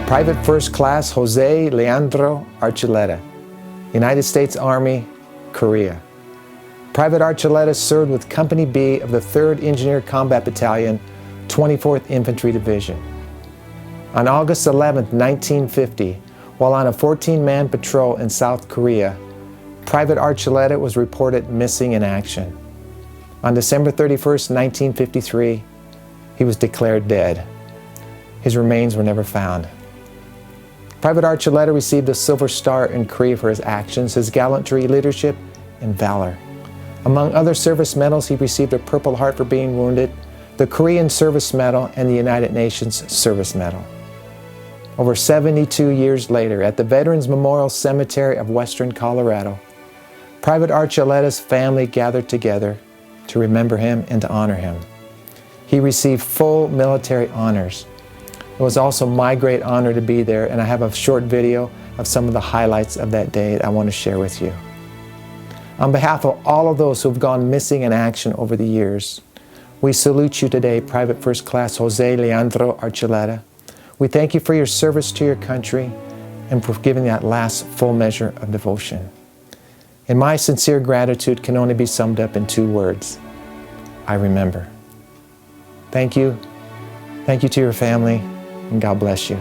Private First Class Jose Leandro Archuleta, United States Army, Korea. Private Archuleta served with Company B of the 3rd Engineer Combat Battalion, 24th Infantry Division. On August 11, 1950, while on a 14-man patrol in South Korea, Private Archuleta was reported missing in action. On December 31, 1953, he was declared dead. His remains were never found. Private Archuleta received a Silver Star in Korea for his actions, his gallantry, leadership, and valor. Among other service medals, he received a Purple Heart for being wounded, the Korean Service Medal, and the United Nations Service Medal. Over 72 years later, at the Veterans Memorial Cemetery of Western Colorado, Private Archuleta's family gathered together to remember him and to honor him. He received full military honors. It was also my great honor to be there, and I have a short video of some of the highlights of that day that I want to share with you. On behalf of all of those who have gone missing in action over the years, we salute you today, Private First Class Jose Leandro Archuleta. We thank you for your service to your country and for giving that last full measure of devotion. And my sincere gratitude can only be summed up in 2 words: I remember. Thank you. Thank you to your family, and God bless you.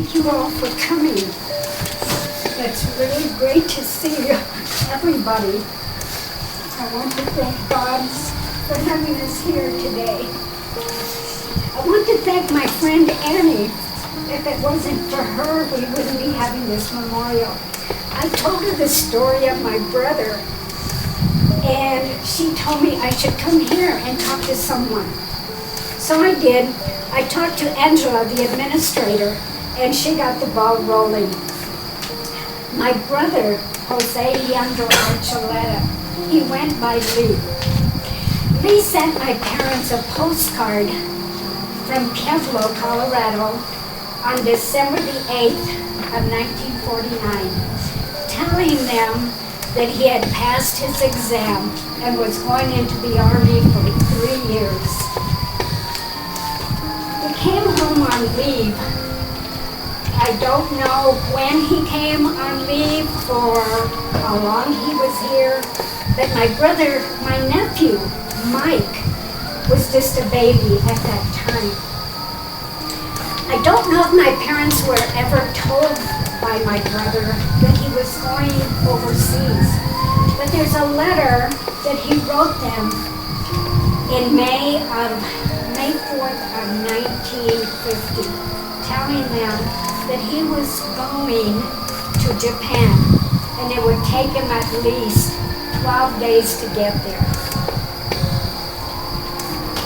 Thank you all for coming. It's really great to see everybody. I want to thank God for having us here today. I want to thank my friend Annie. If it wasn't for her, we wouldn't be having this memorial. I told her the story of my brother, and she told me I should come here and talk to someone. So I did. I talked to Angela, the administrator, and she got the ball rolling. My brother, Jose Leandro Archuleta, he went by Lee. Lee sent my parents a postcard from Pueblo, Colorado, on December the 8th of 1949, telling them that he had passed his exam and was going into the Army for 3 years. He came home on leave. I don't know when he came on leave or how long he was here, but my brother, my nephew, Mike, was just a baby at that time. I don't know if my parents were ever told by my brother that he was going overseas, but there's a letter that he wrote them in May 4th of 1950, telling them that he was going to Japan and it would take him at least 12 days to get there.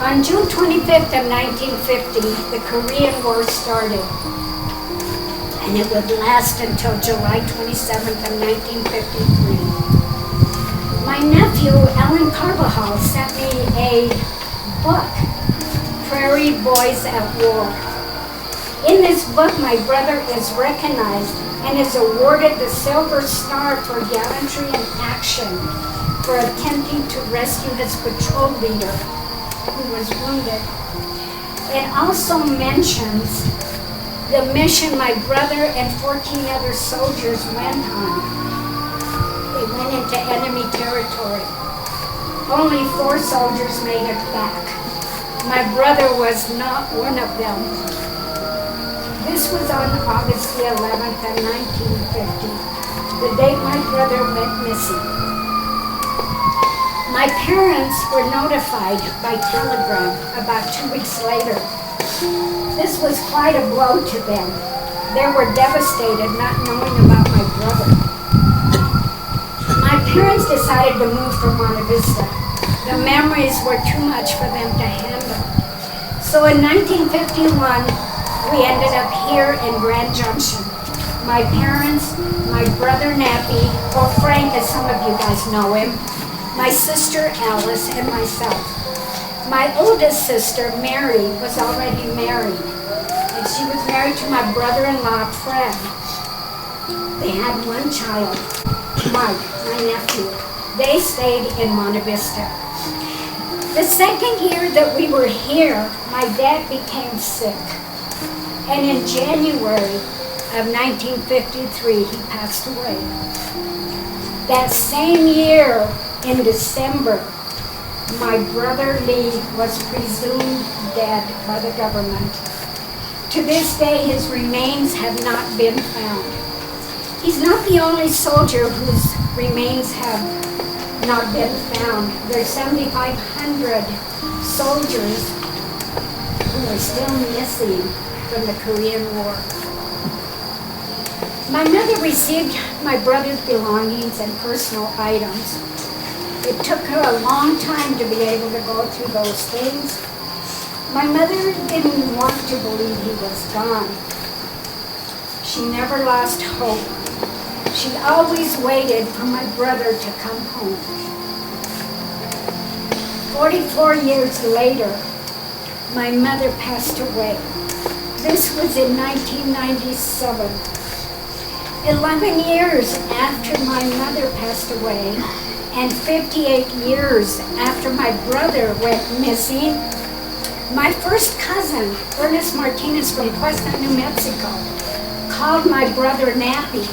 On June 25th of 1950, the Korean War started, and it would last until July 27th of 1953. My nephew, Alan Carvajal, sent me a book, Prairie Boys at War. In this book, my brother is recognized and is awarded the Silver Star for gallantry and action for attempting to rescue his patrol leader, who was wounded. It also mentions the mission my brother and 14 other soldiers went on. They went into enemy territory. Only 4 soldiers made it back. My brother was not one of them. This was on August the 11th of 1950, the date my brother went missing. My parents were notified by telegram about 2 weeks later. This was quite a blow to them. They were devastated not knowing about my brother. My parents decided to move from Monte Vista. The memories were too much for them to handle. So in 1951, we ended up here in Grand Junction. My parents, my brother Nappy, or Frank as some of you guys know him, my sister Alice, and myself. My oldest sister, Mary, was already married, and she was married to my brother-in-law, Fred. They had 1 child, Mike, my nephew. They stayed in Monte Vista. The second year that we were here, my dad became sick. And in January of 1953, he passed away. That same year, in December, my brother Lee was presumed dead by the government. To this day, his remains have not been found. He's not the only soldier whose remains have not been found. There's 7,500 soldiers who are still missing from the Korean War. My mother received my brother's belongings and personal items. It took her a long time to be able to go through those things. My mother didn't want to believe he was gone. She never lost hope. She always waited for my brother to come home. 44 years later, my mother passed away. This was in 1997. 11 years after my mother passed away, and 58 years after my brother went missing, my first cousin, Ernest Martinez from Cuesta, New Mexico, called my brother Nappy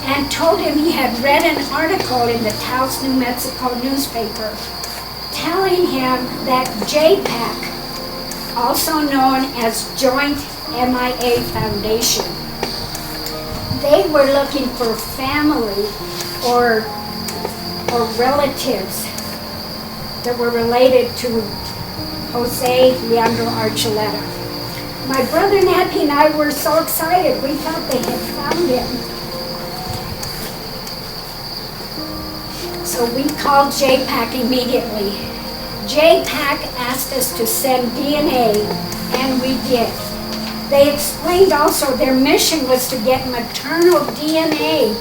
and told him he had read an article in the Taos, New Mexico newspaper telling him that JPAC, also known as Joint MIA Foundation, they were looking for family or relatives that were related to Jose Leandro Archuleta. My brother Nappy and I were so excited. We thought they had found him. So we called JPAC immediately. JPAC asked us to send DNA, and we did. They explained also their mission was to get maternal DNA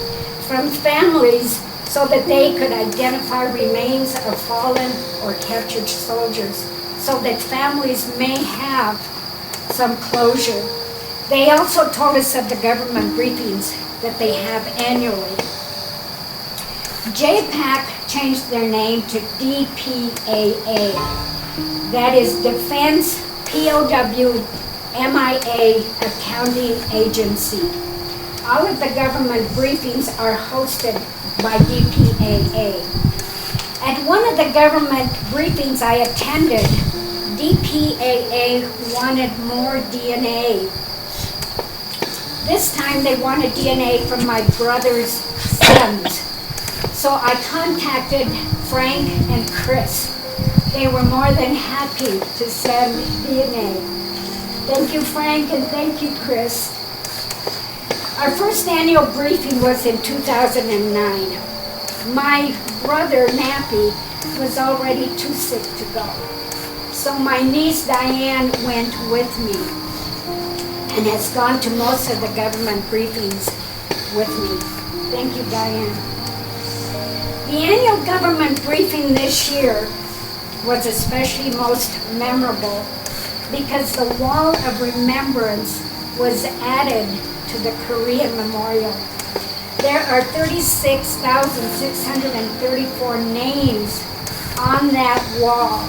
from families so that they could identify remains of fallen or captured soldiers, so that families may have some closure. They also told us of the government briefings that they have annually. JPAC changed their name to DPAA. That is Defense POW MIA Accounting Agency. All of the government briefings are hosted by DPAA. At one of the government briefings I attended, DPAA wanted more DNA. This time they wanted DNA from my brother's sons. So I contacted Frank and Chris. They were more than happy to send DNA. Thank you, Frank, and thank you, Chris. Our first annual briefing was in 2009. My brother, Nappy, was already too sick to go. So my niece, Diane, went with me and has gone to most of the government briefings with me. Thank you, Diane. The annual government briefing this year was especially most memorable because the wall of remembrance was added to the Korean Memorial. There are 36,634 names on that wall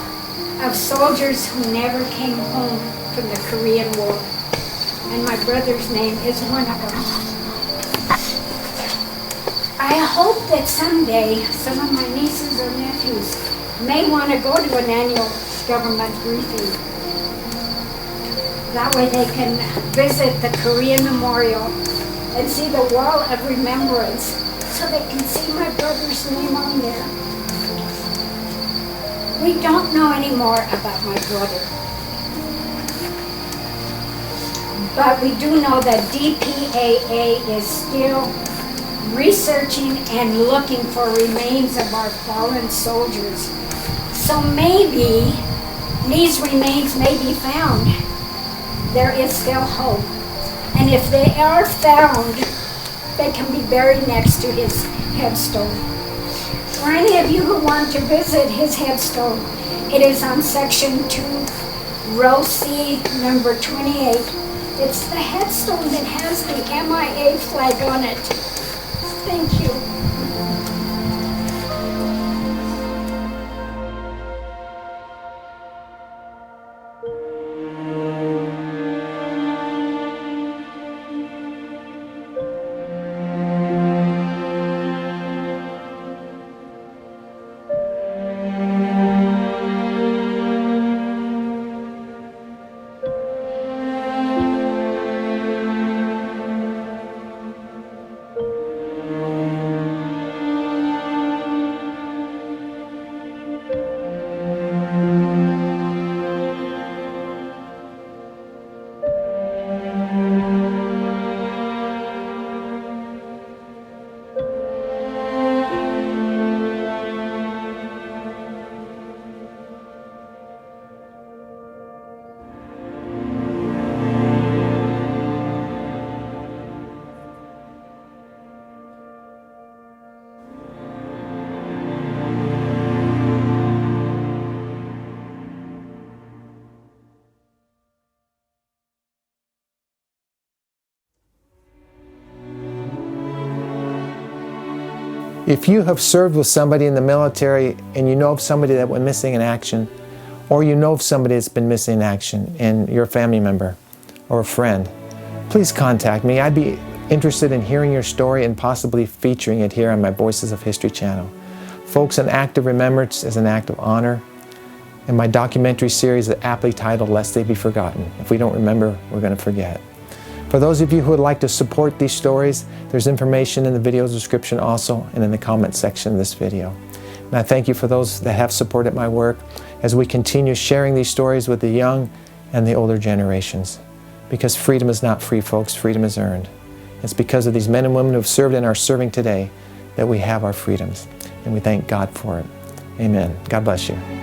of soldiers who never came home from the Korean War. And my brother's name is one of them. I hope that someday some of my nieces or nephews may want to go to an annual government briefing. That way they can visit the Korean Memorial and see the wall of remembrance so they can see my brother's name on there. We don't know any more about my brother. But we do know that DPAA is still researching and looking for remains of our fallen soldiers. So maybe these remains may be found. There is still hope. And if they are found, they can be buried next to his headstone. For any of you who want to visit his headstone, it is on section 2, row C, number 28. It's the headstone that has the MIA flag on it. Thank you. If you have served with somebody in the military and you know of somebody that went missing in action, or you know of somebody that's been missing in action and you're a family member or a friend, please contact me. I'd be interested in hearing your story and possibly featuring it here on my Voices of History channel. Folks, an act of remembrance is an act of honor, and my documentary series is aptly titled Lest They Be Forgotten. If we don't remember, we're going to forget. For those of you who would like to support these stories, there's information in the video description also and in the comment section of this video. And I thank you for those that have supported my work as we continue sharing these stories with the young and the older generations. Because freedom is not free, folks. Freedom is earned. It's because of these men and women who have served and are serving today that we have our freedoms. And we thank God for it. Amen. God bless you.